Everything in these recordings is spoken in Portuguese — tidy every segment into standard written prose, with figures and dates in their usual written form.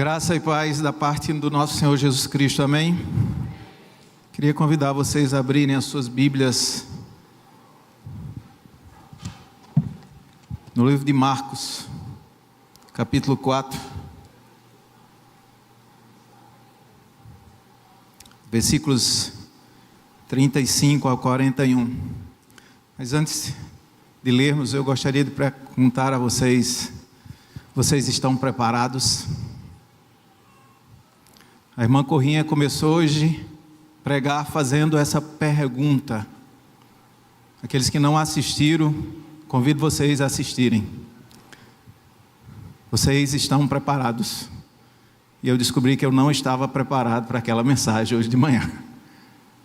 Graça e paz da parte do nosso Senhor Jesus Cristo, amém? Queria convidar vocês a abrirem as suas Bíblias no livro de Marcos, capítulo 4, versículos 35 ao 41. Mas antes de lermos, eu gostaria de perguntar a vocês: vocês estão preparados? A irmã Corrinha começou hoje a pregar fazendo essa pergunta. Aqueles que não assistiram, convido vocês a assistirem. Vocês estão preparados? E eu descobri que eu não estava preparado para aquela mensagem hoje de manhã.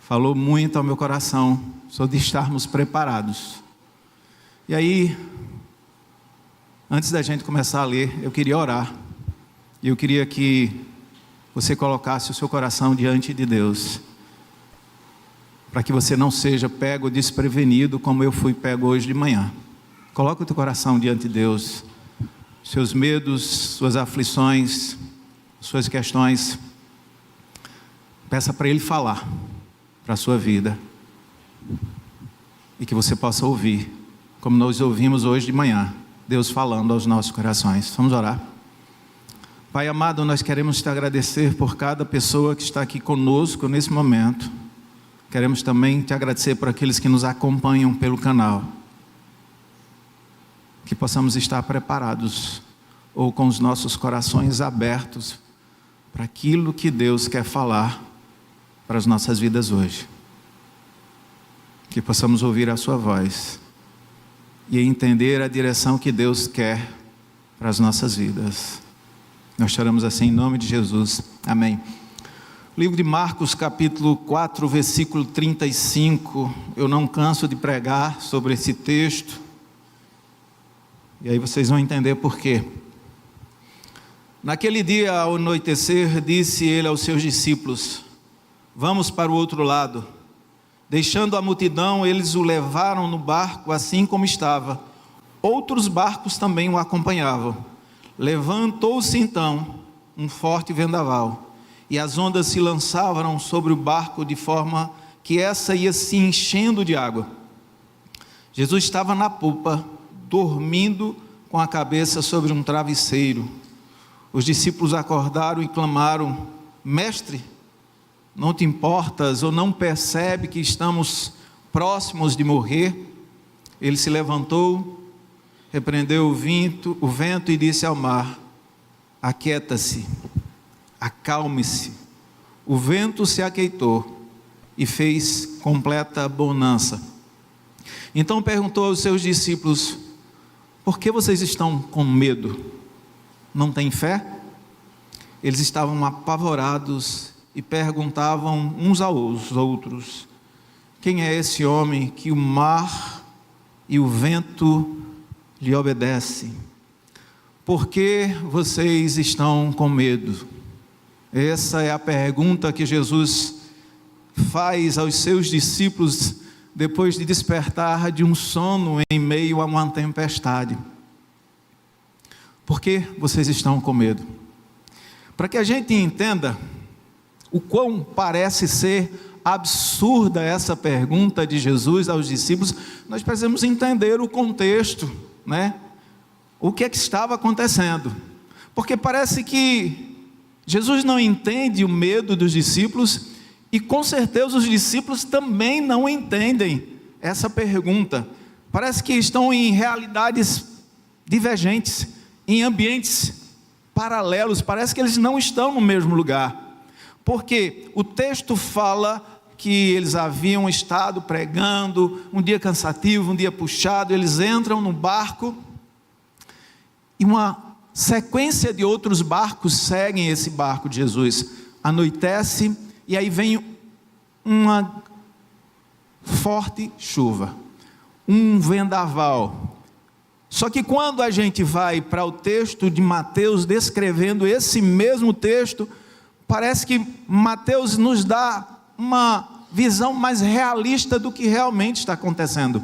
Falou muito ao meu coração sobre estarmos preparados. E aí, antes da gente começar a ler, eu queria orar. E eu queria que você colocasse o seu coração diante de Deus, para que você não seja pego desprevenido como eu fui pego hoje de manhã. Coloca o teu coração diante de Deus, seus medos, suas aflições, suas questões. Peça para Ele falar para a sua vida, e que você possa ouvir, como nós ouvimos hoje de manhã, Deus falando aos nossos corações. Vamos orar. Pai amado, nós queremos te agradecer por cada pessoa que está aqui conosco nesse momento. Queremos também te agradecer por aqueles que nos acompanham pelo canal. Que possamos estar preparados, ou com os nossos corações abertos, para aquilo que Deus quer falar para as nossas vidas hoje. Que possamos ouvir a sua voz e entender a direção que Deus quer para as nossas vidas. Nós choramos assim em nome de Jesus, amém. Livro de Marcos, capítulo 4, versículo 35. Eu não canso de pregar sobre esse texto, e aí vocês vão entender por quê. Naquele dia, ao anoitecer, disse ele aos seus discípulos: vamos para o outro lado. Deixando a multidão, eles o levaram no barco assim como estava. Outros barcos também o acompanhavam. Levantou-se então um forte vendaval, e as ondas se lançavam sobre o barco de forma que essa ia se enchendo de água. Jesus estava na popa, dormindo com a cabeça sobre um travesseiro. Os discípulos acordaram e clamaram: Mestre, não te importas ou não percebe que estamos próximos de morrer? Ele se levantou, repreendeu o vento e disse ao mar: aquieta-se, acalme-se. O vento se aquietou e fez completa bonança. Então perguntou aos seus discípulos: por que vocês estão com medo? Não têm fé? Eles estavam apavorados e perguntavam uns aos outros: quem é esse homem que o mar e o vento lhe obedecem? Por que vocês estão com medo? Essa é a pergunta que Jesus faz aos seus discípulos depois de despertar de um sono em meio a uma tempestade. Por que vocês estão com medo? Para que a gente entenda o quão parece ser absurda essa pergunta de Jesus aos discípulos, nós precisamos entender o contexto, né? O que é que estava acontecendo? Porque parece que Jesus não entende o medo dos discípulos, e com certeza os discípulos também não entendem essa pergunta. Parece que estão em realidades divergentes, em ambientes paralelos. Parece que eles não estão no mesmo lugar, porque o texto fala que eles haviam estado pregando, um dia cansativo, um dia puxado. Eles entram no barco, e uma sequência de outros barcos seguem esse barco de Jesus. Anoitece, e aí vem uma forte chuva, um vendaval. Só que quando a gente vai para o texto de Mateus, descrevendo esse mesmo texto, parece que Mateus nos dá uma visão mais realista do que realmente está acontecendo.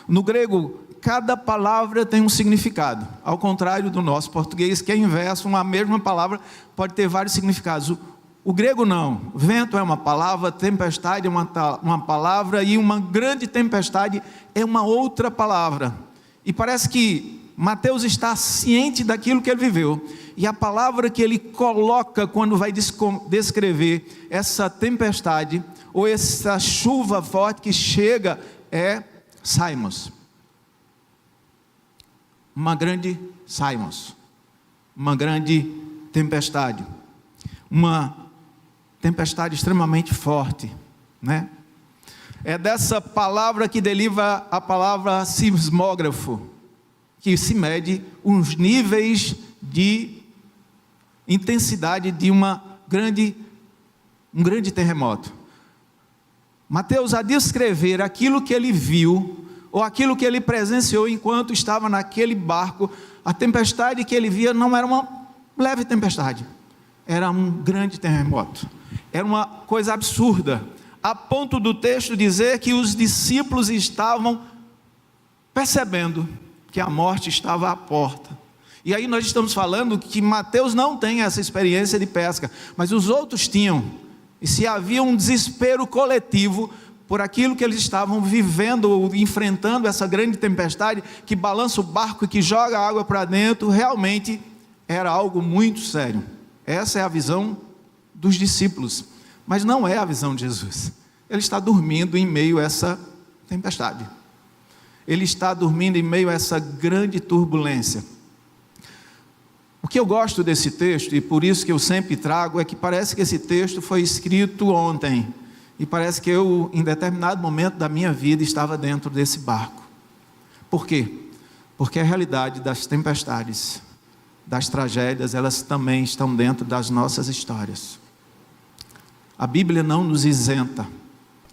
No grego, cada palavra tem um significado, ao contrário do nosso português, que é inverso, uma mesma palavra pode ter vários significados. O grego não, vento é uma palavra, tempestade é uma palavra, e uma grande tempestade é uma outra palavra. E parece que Mateus está ciente daquilo que ele viveu, e a palavra que ele coloca quando vai descrever essa tempestade, ou essa chuva forte que chega, é saimos. Uma grande saimos, uma grande tempestade, uma tempestade extremamente forte, né? É dessa palavra que deriva a palavra sismógrafo, que se mede os níveis de intensidade de um grande terremoto. Mateus, a descrever aquilo que ele viu, ou aquilo que ele presenciou enquanto estava naquele barco, a tempestade que ele via não era uma leve tempestade, era um grande terremoto, era uma coisa absurda, a ponto do texto dizer que os discípulos estavam percebendo que a morte estava à porta. E aí nós estamos falando que Mateus não tem essa experiência de pesca, mas os outros tinham, e se havia um desespero coletivo por aquilo que eles estavam vivendo, ou enfrentando essa grande tempestade, que balança o barco e que joga água para dentro, realmente era algo muito sério. Essa é a visão dos discípulos, mas não é a visão de Jesus. Ele está dormindo em meio a essa tempestade, ele está dormindo em meio a essa grande turbulência. O que eu gosto desse texto, e por isso que eu sempre trago, é que parece que esse texto foi escrito ontem, e parece que eu, em determinado momento da minha vida, estava dentro desse barco. Por quê? Porque a realidade das tempestades, das tragédias, elas também estão dentro das nossas histórias. A Bíblia não nos isenta,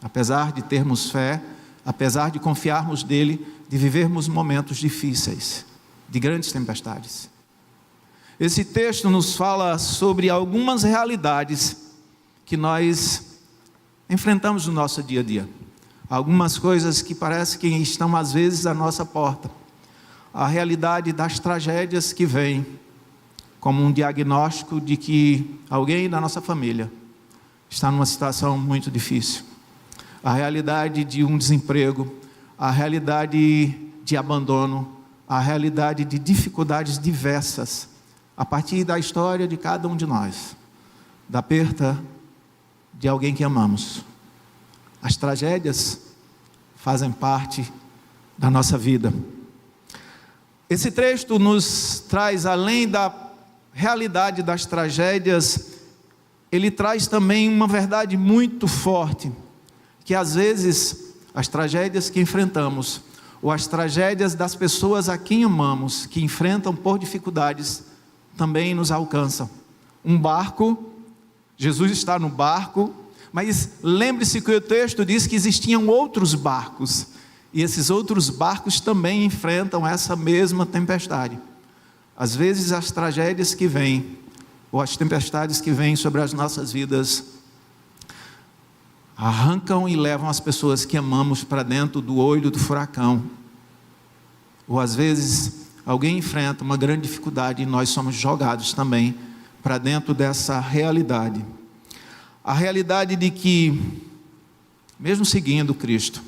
apesar de termos fé, apesar de confiarmos nele, de vivermos momentos difíceis, de grandes tempestades. Esse texto nos fala sobre algumas realidades que nós enfrentamos no nosso dia a dia. Algumas coisas que parece que estão às vezes à nossa porta. A realidade das tragédias que vêm como um diagnóstico de que alguém da nossa família está numa situação muito difícil. A realidade de um desemprego, a realidade de abandono, a realidade de dificuldades diversas, a partir da história de cada um de nós, da perda de alguém que amamos. As tragédias fazem parte da nossa vida. Esse texto nos traz, além da realidade das tragédias, ele traz também uma verdade muito forte, que às vezes as tragédias que enfrentamos, ou as tragédias das pessoas a quem amamos, que enfrentam por dificuldades, também nos alcançam. Um barco, Jesus está no barco, mas lembre-se que o texto diz que existiam outros barcos, e esses outros barcos também enfrentam essa mesma tempestade. Às vezes as tragédias que vêm, ou as tempestades que vêm sobre as nossas vidas, arrancam e levam as pessoas que amamos para dentro do olho do furacão. Ou às vezes alguém enfrenta uma grande dificuldade e nós somos jogados também para dentro dessa realidade. A realidade de que, mesmo seguindo Cristo,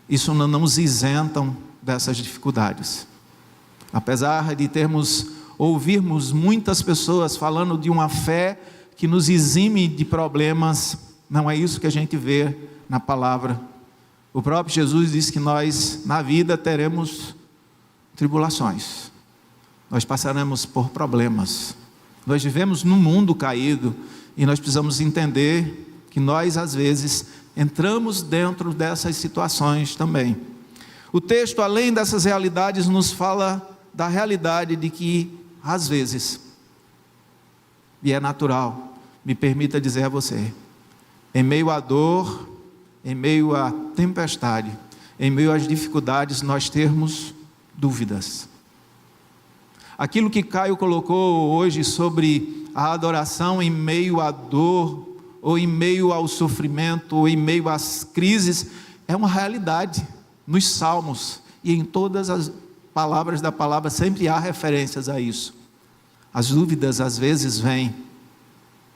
isso não nos isentam dessas dificuldades. Apesar de ouvirmos muitas pessoas falando de uma fé que nos exime de problemas, não é isso que a gente vê na palavra. O próprio Jesus diz que nós, na vida, teremos tribulações, nós passaremos por problemas, nós vivemos num mundo caído, e nós precisamos entender que nós, às vezes, entramos dentro dessas situações também. O texto, além dessas realidades, nos fala da realidade de que, às vezes, e é natural, me permita dizer a você, em meio à dor, em meio à tempestade, em meio às dificuldades, nós termos dúvidas. Aquilo que Caio colocou hoje sobre a adoração em meio à dor, ou em meio ao sofrimento, ou em meio às crises, é uma realidade nos Salmos, e em todas as palavras da palavra sempre há referências a isso. As dúvidas às vezes vêm,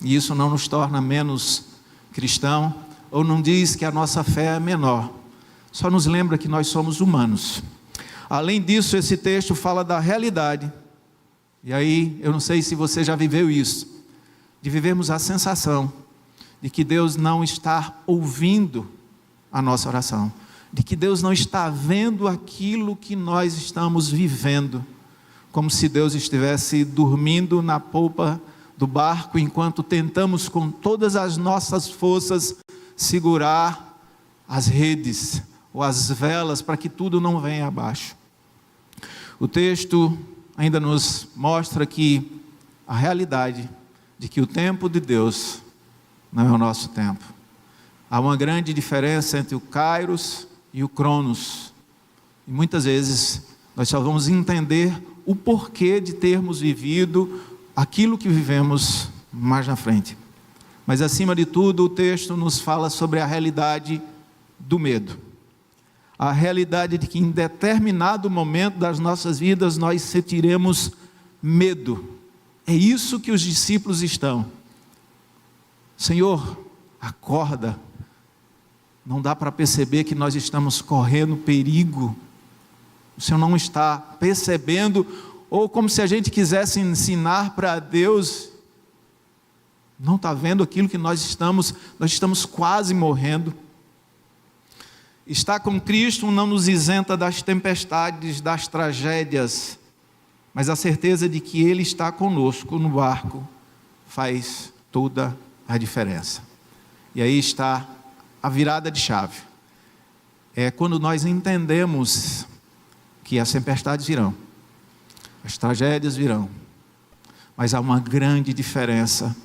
e isso não nos torna menos cristão, ou não diz que a nossa fé é menor, só nos lembra que nós somos humanos. Além disso, esse texto fala da realidade, e aí eu não sei se você já viveu isso, de vivermos a sensação de que Deus não está ouvindo a nossa oração, de que Deus não está vendo aquilo que nós estamos vivendo, como se Deus estivesse dormindo na polpa do barco, enquanto tentamos com todas as nossas forças segurar as redes ou as velas para que tudo não venha abaixo. O texto ainda nos mostra que a realidade de que o tempo de Deus não é o nosso tempo. Há uma grande diferença entre o Kairos e o Cronos, e muitas vezes nós só vamos entender o porquê de termos vivido aquilo que vivemos mais na frente. Mas acima de tudo, o texto nos fala sobre a realidade do medo, a realidade de que em determinado momento das nossas vidas nós sentiremos medo. É isso que os discípulos estão. Senhor, acorda. Não dá para perceber que nós estamos correndo perigo. O Senhor não está percebendo, ou como se a gente quisesse ensinar para Deus, não está vendo aquilo que nós estamos quase morrendo. Estar com Cristo não nos isenta das tempestades, das tragédias, mas a certeza de que Ele está conosco no barco faz toda a diferença. E aí está a virada de chave. É quando nós entendemos que as tempestades virão, as tragédias virão, mas há uma grande diferença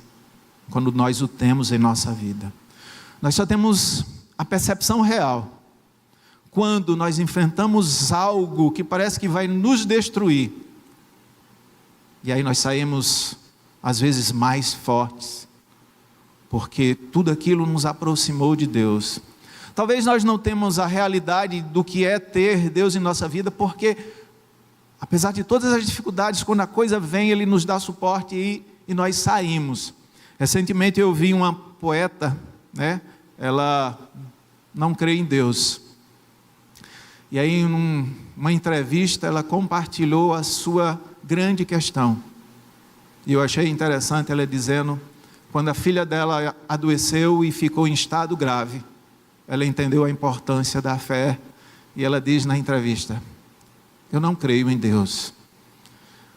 quando nós o temos em nossa vida. Nós só temos a percepção real quando nós enfrentamos algo que parece que vai nos destruir, e aí nós saímos às vezes mais fortes, porque tudo aquilo nos aproximou de Deus. Talvez nós não temos a realidade do que é ter Deus em nossa vida, porque apesar de todas as dificuldades, quando a coisa vem, Ele nos dá suporte e nós saímos. Recentemente eu vi uma poeta, ela não crê em Deus, e aí em uma entrevista ela compartilhou a sua grande questão, e eu achei interessante ela dizendo, quando a filha dela adoeceu e ficou em estado grave, ela entendeu a importância da fé, e ela diz na entrevista, eu não creio em Deus,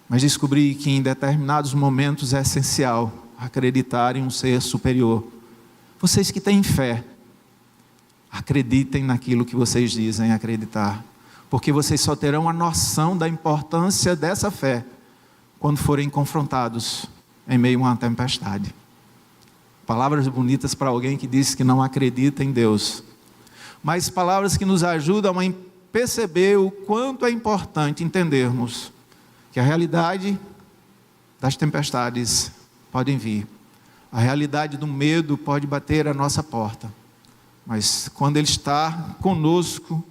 mas descobri que em determinados momentos é essencial acreditar em um ser superior. Vocês que têm fé, acreditem naquilo que vocês dizem acreditar, porque vocês só terão a noção da importância dessa fé quando forem confrontados em meio a uma tempestade. Palavras bonitas para alguém que diz que não acredita em Deus, mas palavras que nos ajudam a perceber o quanto é importante entendermos que a realidade das tempestades podem vir, a realidade do medo pode bater à nossa porta, mas quando Ele está conosco,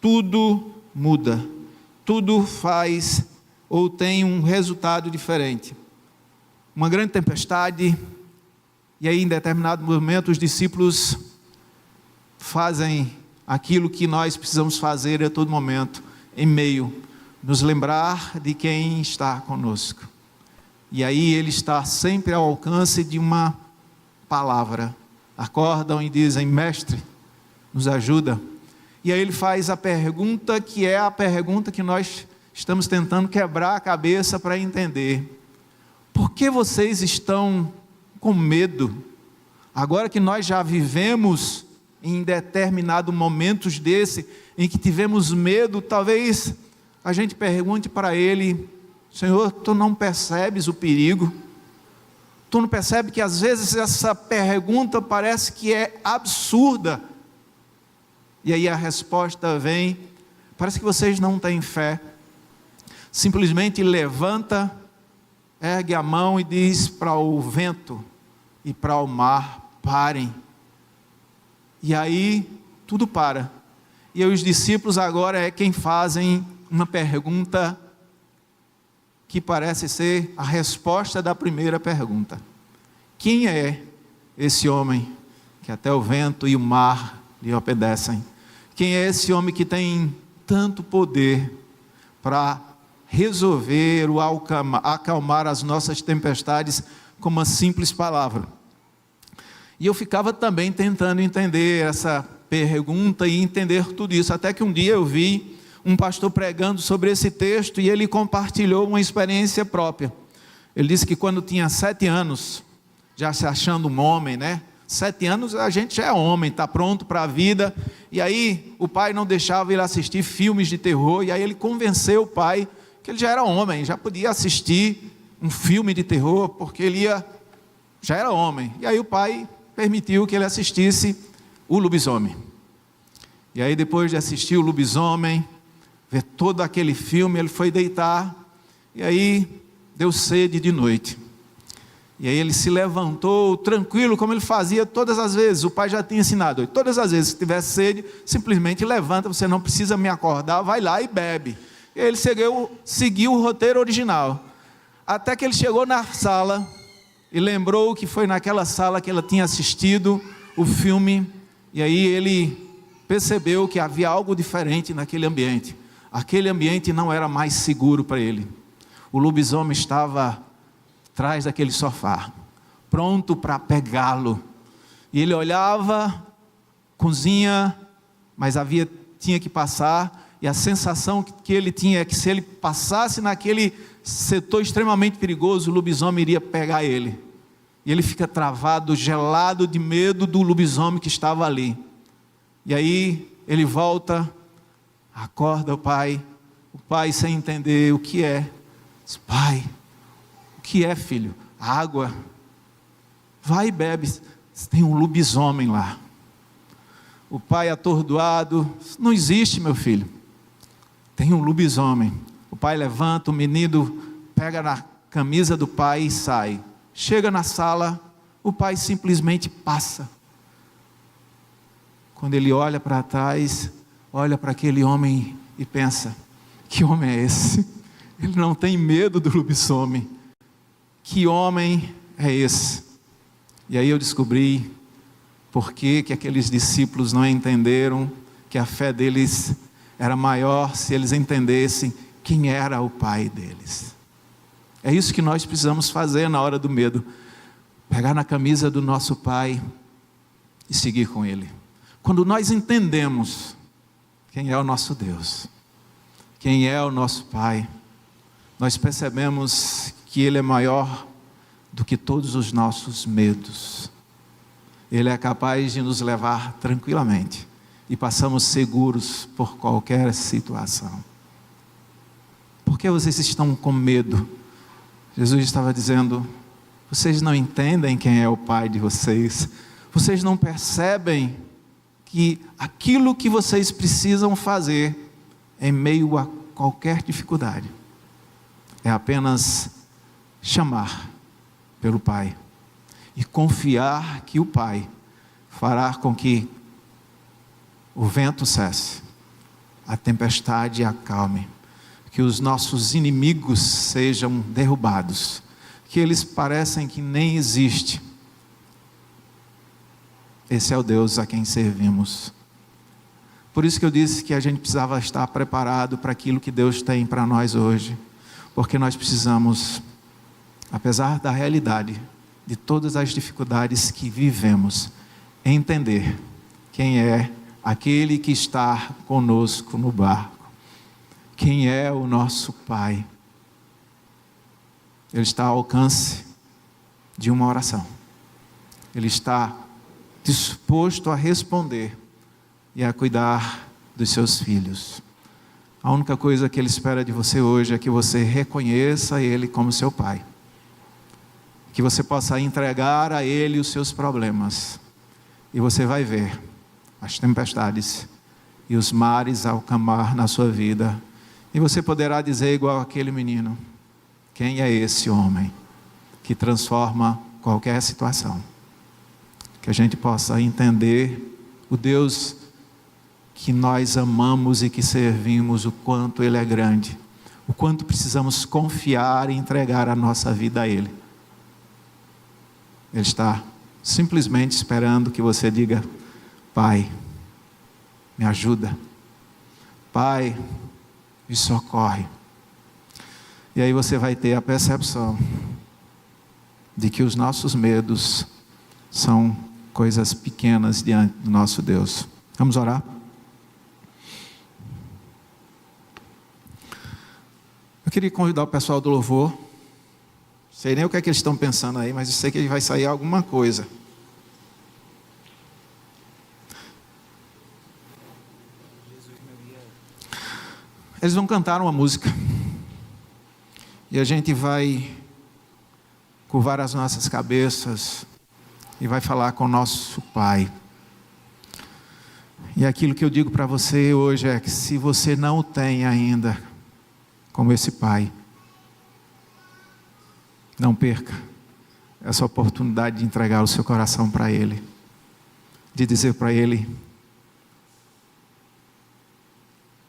tudo muda, tudo faz ou tem um resultado diferente. Uma grande tempestade, e aí em determinado momento os discípulos fazem aquilo que nós precisamos fazer a todo momento, em meio, nos lembrar de quem está conosco. E aí Ele está sempre ao alcance de uma palavra. Acordam e dizem, mestre, nos ajuda. E aí Ele faz a pergunta que é a pergunta que nós estamos tentando quebrar a cabeça para entender. Por que vocês estão com medo? Agora que nós já vivemos em determinados momentos desse, em que tivemos medo, talvez a gente pergunte para Ele, Senhor, Tu não percebes o perigo? Tu não percebes que às vezes essa pergunta parece que é absurda? E aí a resposta vem, parece que vocês não têm fé. Simplesmente levanta, ergue a mão e diz para o vento e para o mar, parem. E aí tudo para. E os discípulos agora é quem fazem uma pergunta que parece ser a resposta da primeira pergunta. Quem é esse homem que até o vento e o mar lhe obedecem? Quem é esse homem que tem tanto poder para resolver ou acalmar as nossas tempestades com uma simples palavra? E eu ficava também tentando entender essa pergunta e entender tudo isso, até que um dia eu vi um pastor pregando sobre esse texto e ele compartilhou uma experiência própria. Ele disse que quando tinha 7 anos, já se achando um homem, né? 7 anos a gente já é homem, está pronto para a vida. E aí o pai não deixava ele assistir filmes de terror, e aí ele convenceu o pai que ele já era homem, já podia assistir um filme de terror, porque ele já era homem. E aí o pai permitiu que ele assistisse o lobisomem. E aí depois de assistir o lobisomem, ver todo aquele filme, ele foi deitar, e aí deu sede de noite. E aí ele se levantou tranquilo, como ele fazia todas as vezes. O pai já tinha ensinado, todas as vezes que tiver sede, simplesmente levanta, você não precisa me acordar, vai lá e bebe. E aí ele seguiu o roteiro original, até que ele chegou na sala, e lembrou que foi naquela sala que ela tinha assistido o filme, e aí ele percebeu que havia algo diferente naquele ambiente. Aquele ambiente não era mais seguro para ele. O lobisomem estava atrás daquele sofá, pronto para pegá-lo. E ele olhava, cozinha, mas tinha que passar, e a sensação que ele tinha é que se ele passasse naquele setor extremamente perigoso, o lobisomem iria pegar ele. E ele fica travado, gelado de medo do lobisomem que estava ali. E aí ele volta, acorda o pai sem entender o que é. Diz: pai, o que é, filho? Água. Vai e bebe, tem um lobisomem lá. O pai atordoado: não existe, meu filho, tem um lobisomem. O pai levanta, o menino pega na camisa do pai e sai. Chega na sala, o pai simplesmente passa. Quando ele olha para trás, olha para aquele homem e pensa: que homem é esse? Ele não tem medo do lobisomem. Que homem é esse? E aí eu descobri por que aqueles discípulos não entenderam que a fé deles era maior se eles entendessem quem era o pai deles. É isso que nós precisamos fazer na hora do medo: pegar na camisa do nosso pai e seguir com ele. Quando nós entendemos quem é o nosso Deus, quem é o nosso Pai, nós percebemos que Ele é maior do que todos os nossos medos. Ele é capaz de nos levar tranquilamente e passamos seguros por qualquer situação. Por que vocês estão com medo? Jesus estava dizendo: vocês não entendem quem é o Pai de vocês, vocês não percebem que aquilo que vocês precisam fazer em meio a qualquer dificuldade é apenas chamar pelo Pai e confiar que o Pai fará com que o vento cesse, a tempestade acalme, que os nossos inimigos sejam derrubados, que eles parecem que nem existem. Esse é o Deus a quem servimos. Por isso que eu disse que a gente precisava estar preparado para aquilo que Deus tem para nós hoje, porque nós precisamos, apesar da realidade de todas as dificuldades que vivemos, entender quem é aquele que está conosco no barco, quem é o nosso Pai. Ele está ao alcance de uma oração. Ele está disposto a responder e a cuidar dos seus filhos. A única coisa que Ele espera de você hoje é que você reconheça Ele como seu Pai, que você possa entregar a Ele os seus problemas, e você vai ver as tempestades e os mares acalmar na sua vida, e você poderá dizer igual aquele menino: quem é esse homem que transforma qualquer situação? Que a gente possa entender o Deus que nós amamos e que servimos, o quanto Ele é grande, o quanto precisamos confiar e entregar a nossa vida a Ele. Ele está simplesmente esperando que você diga: Pai, me ajuda. Pai, me socorre. E aí você vai ter a percepção de que os nossos medos são coisas pequenas diante do nosso Deus. Vamos orar? Eu queria convidar o pessoal do louvor. Não sei nem o que é que eles estão pensando aí, mas eu sei que vai sair alguma coisa. Eles vão cantar uma música. E a gente vai curvar as nossas cabeças e vai falar com o nosso Pai. E aquilo que eu digo para você hoje é que se você não o tem ainda, como esse Pai, não perca essa oportunidade de entregar o seu coração para Ele, de dizer para Ele: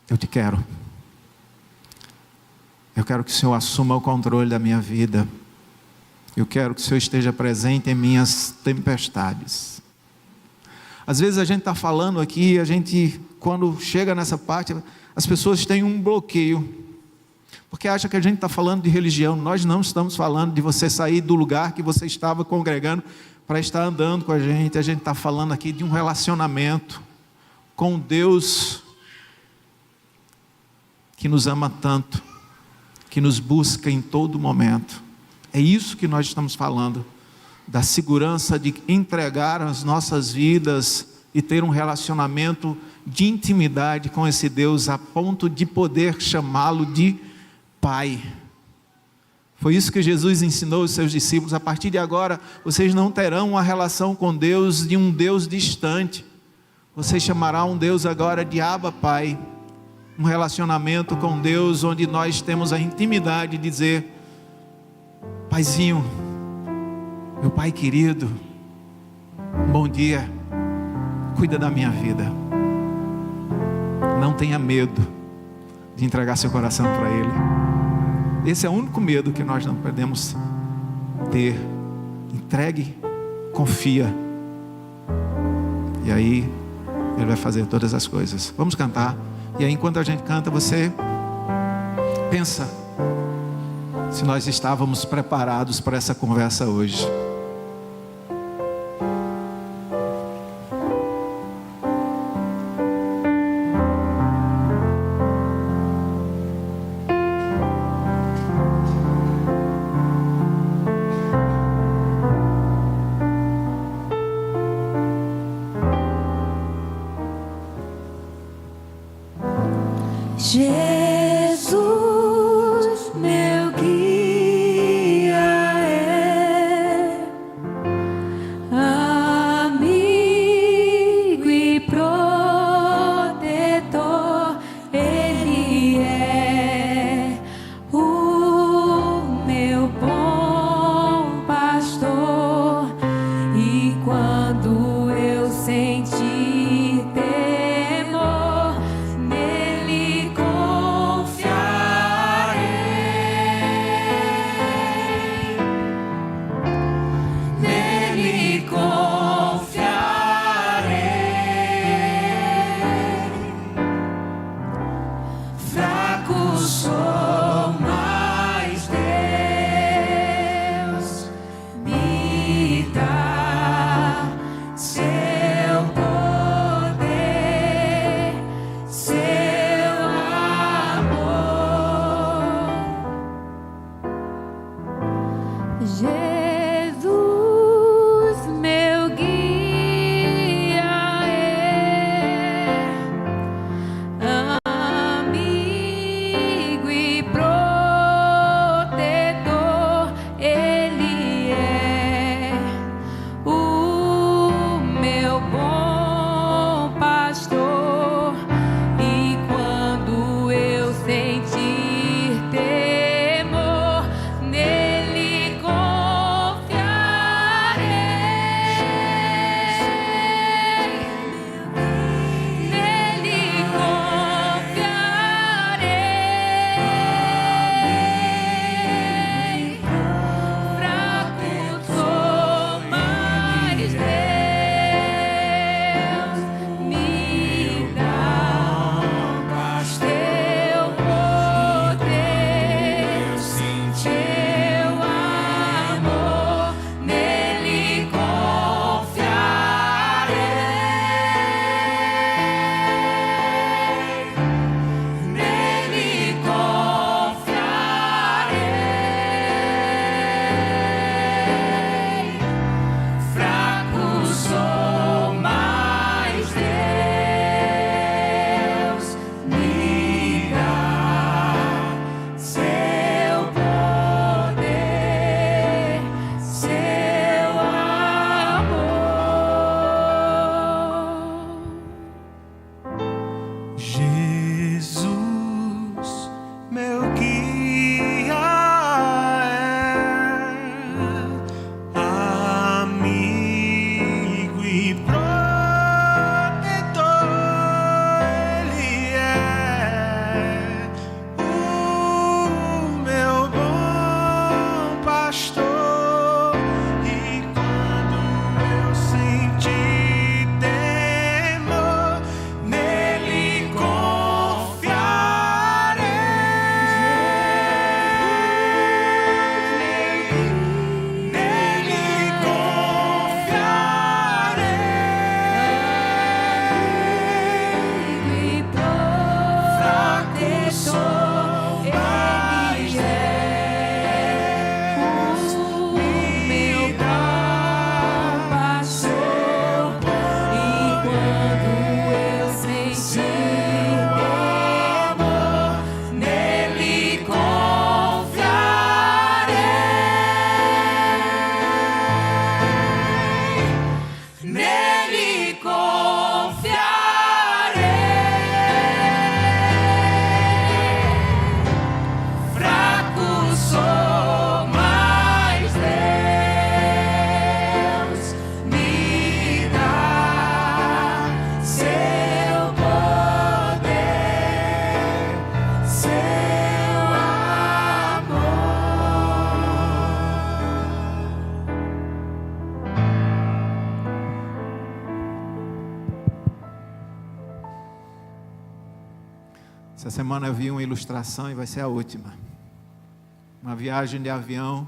eu te quero. Eu quero que o Senhor assuma o controle da minha vida. Eu quero que o Senhor esteja presente em minhas tempestades. Às vezes a gente está falando aqui, quando chega nessa parte, as pessoas têm um bloqueio, porque acham que a gente está falando de religião. Nós não estamos falando de você sair do lugar que você estava congregando para estar andando com a gente está falando aqui de um relacionamento com Deus que nos ama tanto, que nos busca em todo momento. É isso que nós estamos falando, da segurança de entregar as nossas vidas e ter um relacionamento de intimidade com esse Deus, a ponto de poder chamá-lo de Pai. Foi isso que Jesus ensinou aos seus discípulos: a partir de agora, vocês não terão uma relação com Deus de um Deus distante, vocês chamarão um Deus agora de Abba Pai. Um relacionamento com Deus onde nós temos a intimidade de dizer: Paizinho, meu Pai querido, bom dia, cuida da minha vida. Não tenha medo de entregar seu coração para Ele. Esse é o único medo que nós não podemos ter. Entregue, confia, e aí Ele vai fazer todas as coisas. Vamos cantar. E aí, enquanto a gente canta, você pensa se nós estávamos preparados para essa conversa hoje. Jesus, meu guia é, amigo e protetor, Ele é o meu bom pastor. E quando eu sentir temor, nele confiarei. Nele confiarei. Fraco sou, mas Deus me dá seu poder, seu amor. Jesus, meu guia é, amigo e Essa semana eu vi uma ilustração e vai ser a última. Uma viagem de avião,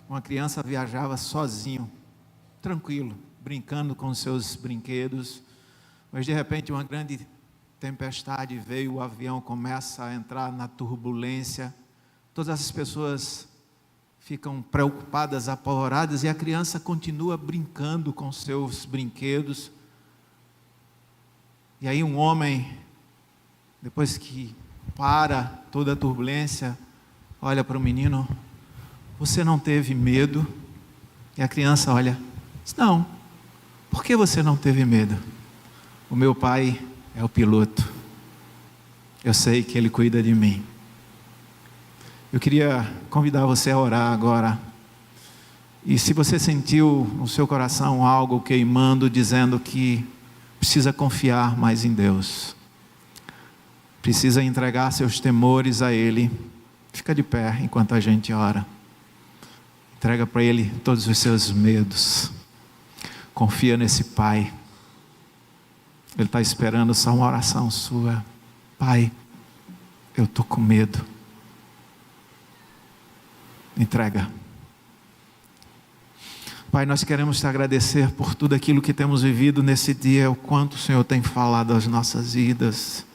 uma criança viajava sozinho, tranquilo, brincando com seus brinquedos, mas de repente uma grande tempestade veio, o avião começa a entrar na turbulência, todas as pessoas ficam preocupadas, apavoradas, e a criança continua brincando com seus brinquedos. E aí um homem, depois que para toda a turbulência, olha para o menino: você não teve medo? E a criança olha, diz: não. Por que você não teve medo? O meu pai é o piloto, eu sei que ele cuida de mim. Eu queria convidar você a orar agora. E se você sentiu no seu coração algo queimando, dizendo que precisa confiar mais em Deus, precisa entregar seus temores a Ele, fica de pé enquanto a gente ora. Entrega para Ele todos os seus medos. Confia nesse Pai. Ele está esperando só uma oração sua. Pai, eu estou com medo. Entrega. Pai, nós queremos te agradecer por tudo aquilo que temos vivido nesse dia, o quanto o Senhor tem falado às nossas vidas,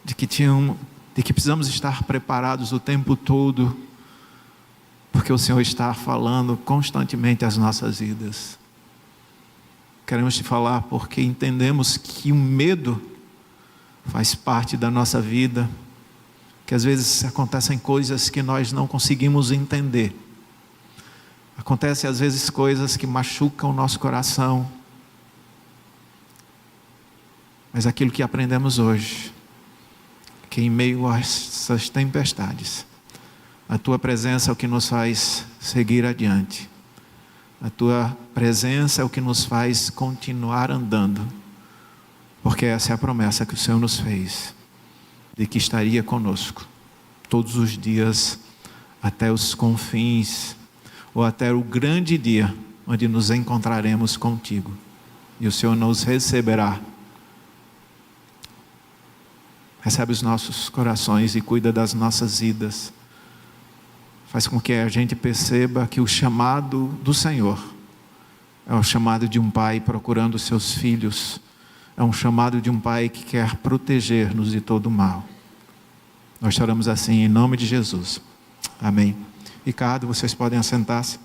de que precisamos estar preparados o tempo todo, porque o Senhor está falando constantemente às nossas vidas. Queremos te falar porque entendemos que o medo faz parte da nossa vida, que às vezes acontecem coisas que nós não conseguimos entender. Acontecem às vezes coisas que machucam o nosso coração. Mas aquilo que aprendemos hoje, que em meio a essas tempestades, a Tua presença é o que nos faz seguir adiante. A Tua presença é o que nos faz continuar andando. Porque essa é a promessa que o Senhor nos fez, de que estaria conosco todos os dias, até os confins, ou até o grande dia, onde nos encontraremos contigo. E o Senhor nos receberá. Recebe os nossos corações e cuida das nossas vidas. Faz com que a gente perceba que o chamado do Senhor é o chamado de um pai procurando os seus filhos. É um chamado de um pai que quer proteger-nos de todo o mal. Nós oramos assim em nome de Jesus. Amém. Ricardo, vocês podem assentar-se.